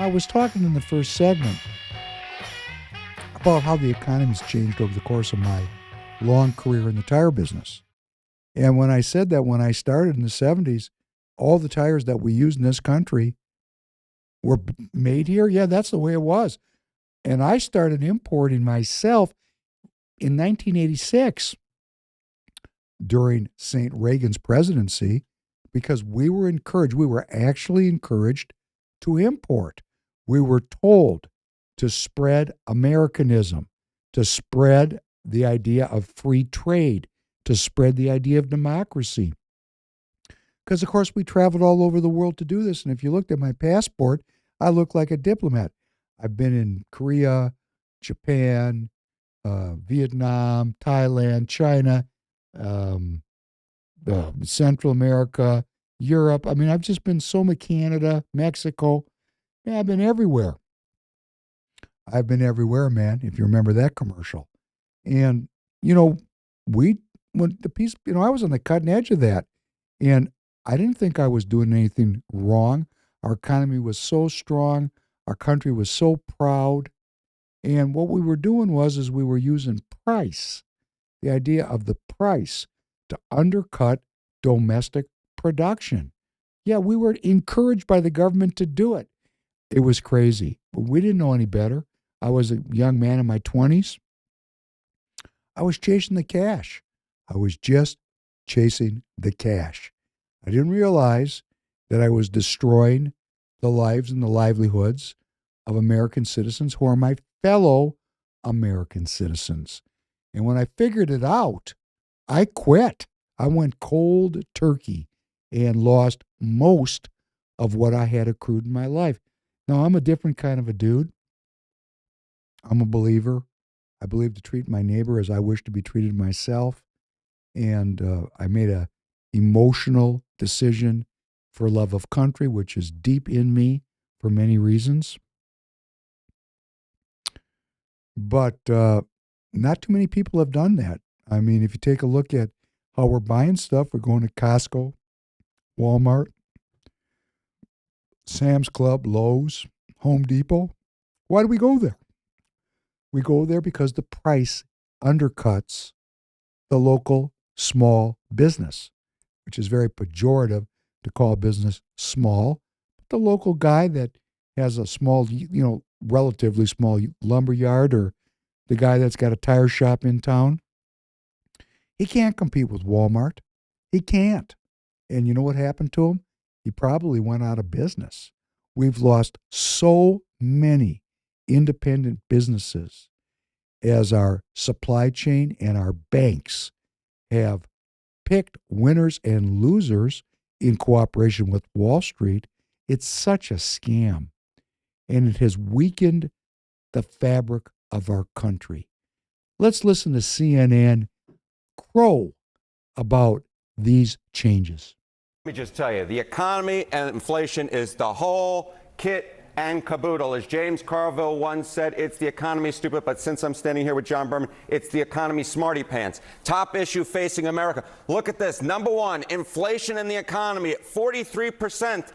I was talking in the first segment about how the economy's changed over the course of my long career in the tire business. And when I said that when I started in the 70s, all the tires that we use in this country were made here, yeah, that's the way it was. And I started importing myself in 1986 during St. Reagan's presidency because we were actually encouraged to import. We were told to spread Americanism, to spread the idea of free trade, to spread the idea of democracy. Because, of course, we traveled all over the world to do this. And if you looked at my passport, I look like a diplomat. I've been in Korea, Japan, Vietnam, Thailand, China, Central America, Europe. I mean, I've just been Canada, Mexico. Yeah, I've been everywhere. I've been everywhere, man, if you remember that commercial. And, I was on the cutting edge of that. And I didn't think I was doing anything wrong. Our economy was so strong. Our country was so proud. And what we were doing is we were using price, the idea of the price, to undercut domestic production. Yeah, we were encouraged by the government to do it. It was crazy, but we didn't know any better. I was a young man in my 20s. I was chasing the cash. I was just chasing the cash. I didn't realize that I was destroying the lives and the livelihoods of American citizens who are my fellow American citizens. And when I figured it out, I quit. I went cold turkey and lost most of what I had accrued in my life. Now, I'm a different kind of a dude. I'm a believer. I believe to treat my neighbor as I wish to be treated myself. And I made a emotional decision for love of country, which is deep in me for many reasons. But not too many people have done that. I mean, if you take a look at how we're buying stuff, we're going to Costco, Walmart, Sam's Club, Lowe's, Home Depot. Why do we go there? We go there because the price undercuts the local small business, which is very pejorative to call business small. But the local guy that has a small, relatively small lumber yard, or the guy that's got a tire shop in town, he can't compete with Walmart. He can't. And you know what happened to him? He probably went out of business. We've lost so many independent businesses as our supply chain and our banks have picked winners and losers in cooperation with Wall Street. It's such a scam, and it has weakened the fabric of our country. Let's listen to CNN crow about these changes. Let me just tell you, the economy and inflation is the whole kit and caboodle. As James Carville once said, it's the economy, stupid, but since I'm standing here with John Berman, it's the economy, smarty pants. Top issue facing America. Look at this. Number one, inflation in the economy at 43%.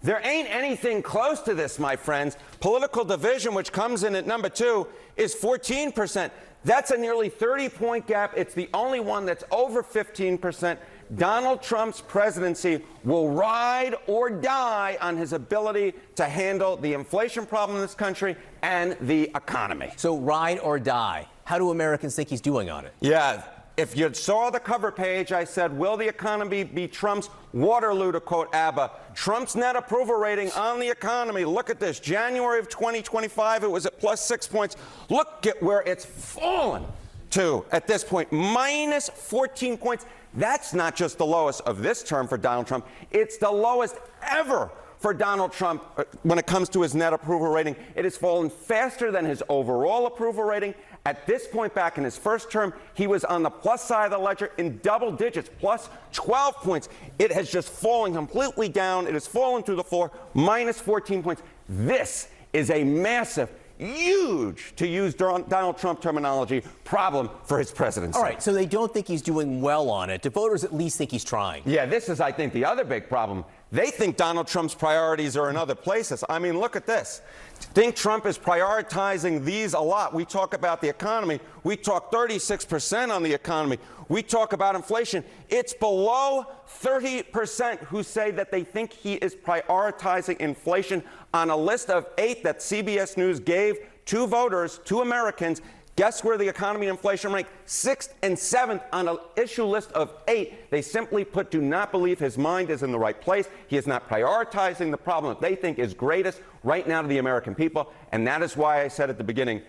There ain't anything close to this, my friends. Political division, which comes in at number two, is 14%. That's a nearly 30-point gap. It's the only one that's over 15%. Donald Trump's presidency will ride or die on his ability to handle the inflation problem in this country and the economy. So ride or die. How do Americans think he's doing on it? Yeah. If you saw the cover page, I said, will the economy be Trump's Waterloo, to quote ABBA? Trump's net approval rating on the economy. Look at this. January of 2025, it was at plus 6 points. Look at where it's fallen to at this point, minus 14 points. That's not just the lowest of this term for Donald Trump. It's the lowest ever for Donald Trump when it comes to his net approval rating. It has fallen faster than his overall approval rating. At this point back in his first term, he was on the plus side of the ledger in double digits, plus 12 points. It has just fallen completely down. It has fallen through the floor, minus 14 points. This is a massive, huge, to use Donald Trump terminology, problem for his presidency. All right, so they don't think he's doing well on it. Do voters at least think he's trying? Yeah, this is, I think, the other big problem. They think Donald Trump's priorities are in other places. I mean, look at this. Think Trump is prioritizing these a lot. We talk about the economy. We talk 36% on the economy. We talk about inflation. It's below 30% who say that they think he is prioritizing inflation on a list of 8 that CBS News gave to voters, to Americans. Guess where the economy and inflation rank? 6th and 7th on an issue list of 8. They simply put, do not believe his mind is in the right place. He is not prioritizing the problem that they think is greatest right now to the American people. And that is why I said at the beginning,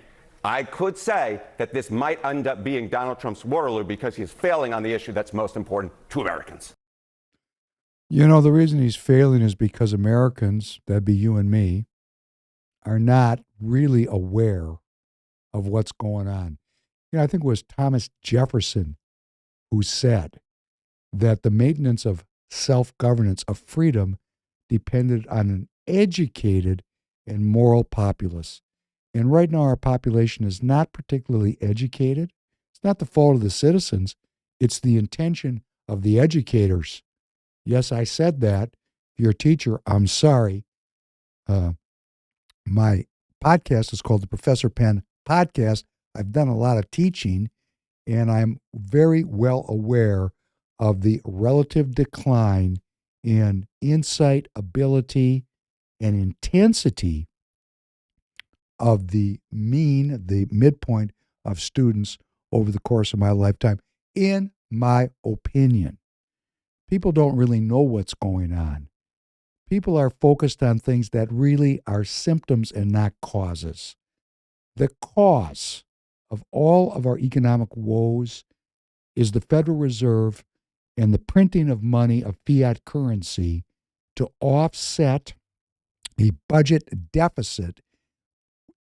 I could say that this might end up being Donald Trump's Waterloo because he's failing on the issue that's most important to Americans. You know, the reason he's failing is because Americans, that'd be you and me, are not really aware of what's going on. You know, I think it was Thomas Jefferson who said that the maintenance of self-governance, of freedom, depended on an educated and moral populace. And right now, our population is not particularly educated. It's not the fault of the citizens. It's the intention of the educators. Yes, I said that. If you're a teacher, I'm sorry. My podcast is called the Professor Penn Podcast. I've done a lot of teaching, and I'm very well aware of the relative decline in insight, ability, and intensity of the midpoint of students over the course of my lifetime, in my opinion. People don't really know what's going on. People are focused on things that really are symptoms and not causes. The cause of all of our economic woes is the Federal Reserve and the printing of money, of fiat currency, to offset a budget deficit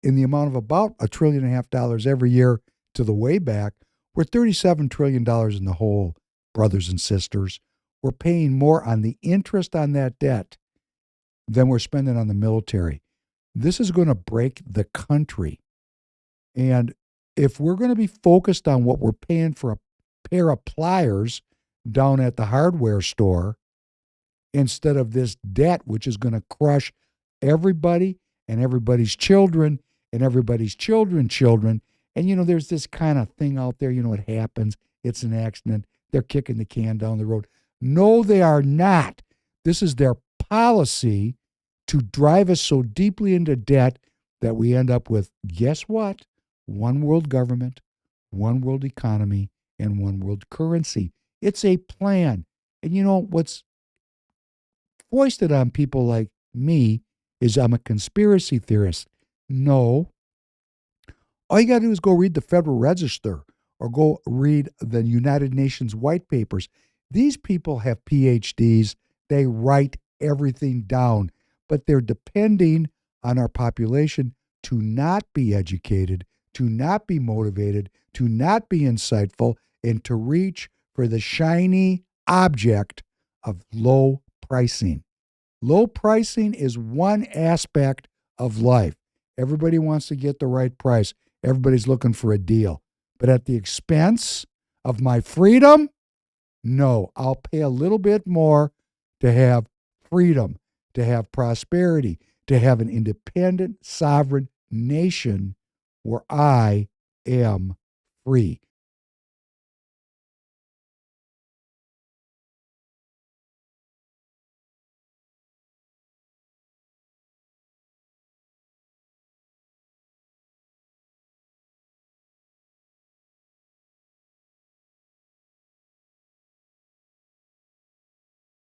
in the amount of about $1.5 trillion every year to the way back. We're $37 trillion in the hole, brothers and sisters. We're paying more on the interest on that debt than we're spending on the military. This is going to break the country. And if we're going to be focused on what we're paying for a pair of pliers down at the hardware store, instead of this debt, which is going to crush everybody and everybody's children and everybody's children. And, you know, there's this kind of thing out there, you know, it happens. It's an accident. They're kicking the can down the road. No, they are not. This is their policy to drive us so deeply into debt that we end up with, guess what? One world government, one world economy, and one world currency. It's a plan. And you know, what's foisted on people like me is I'm a conspiracy theorist. No. All you got to do is go read the Federal Register or go read the United Nations white papers. These people have PhDs. They write everything down, but they're depending on our population to not be educated, to not be motivated, to not be insightful, and to reach for the shiny object of low pricing. Low pricing is one aspect of life. Everybody wants to get the right price. Everybody's looking for a deal. But at the expense of my freedom, no, I'll pay a little bit more to have freedom, to have prosperity, to have an independent, sovereign nation where I am free.